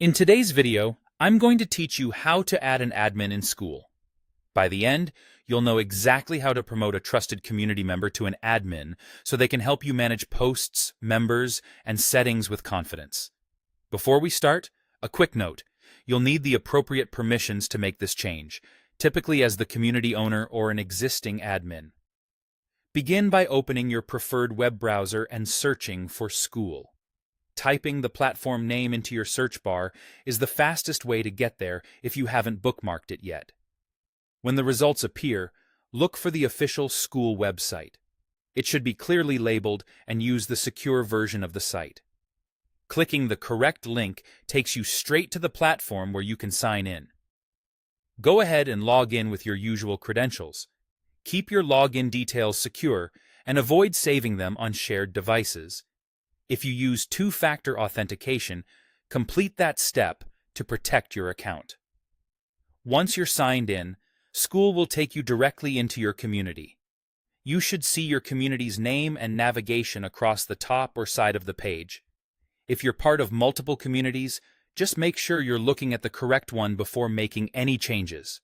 In today's video, I'm going to teach you how to add an admin in Skool. By the end, you'll know exactly how to promote a trusted community member to an admin so they can help you manage posts, members, and settings with confidence. Before we start, a quick note. You'll need the appropriate permissions to make this change, typically as the community owner or an existing admin. Begin by opening your preferred web browser and searching for Skool. Typing the platform name into your search bar is the fastest way to get there if you haven't bookmarked it yet. When the results appear, look for the official Skool website. It should be clearly labeled and use the secure version of the site. Clicking the correct link takes you straight to the platform where you can sign in. Go ahead and log in with your usual credentials. Keep your login details secure and avoid saving them on shared devices. If you use two-factor authentication, complete that step to protect your account. Once you're signed in, Skool will take you directly into your community. You should see your community's name and navigation across the top or side of the page. If you're part of multiple communities, just make sure you're looking at the correct one before making any changes.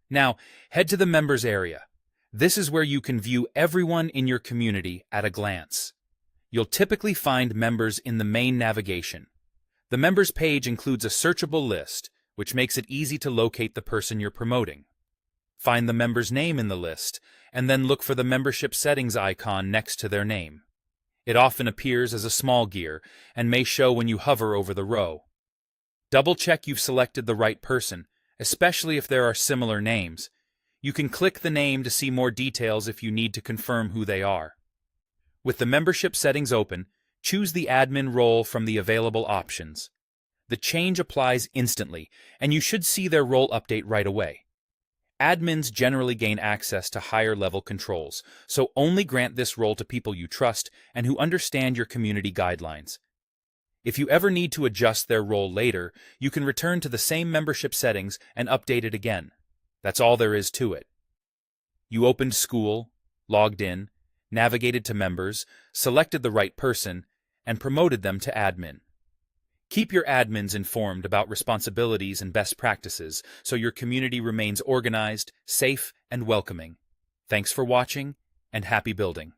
Now, head to the members area. This is where you can view everyone in your community at a glance. You'll typically find members in the main navigation. The members page includes a searchable list, which makes it easy to locate the person you're promoting. Find the member's name in the list, and then look for the membership settings icon next to their name. It often appears as a small gear and may show when you hover over the row. Double-check you've selected the right person, especially if there are similar names. You can click the name to see more details if you need to confirm who they are. With the membership settings open, choose the admin role from the available options. The change applies instantly, and you should see their role update right away. Admins generally gain access to higher-level controls, so only grant this role to people you trust and who understand your community guidelines. If you ever need to adjust their role later, you can return to the same membership settings and update it again. That's all there is to it. You opened Skool, logged in, navigated to members, selected the right person, and promoted them to admin. Keep your admins informed about responsibilities and best practices so your community remains organized, safe, and welcoming. Thanks for watching, and happy building.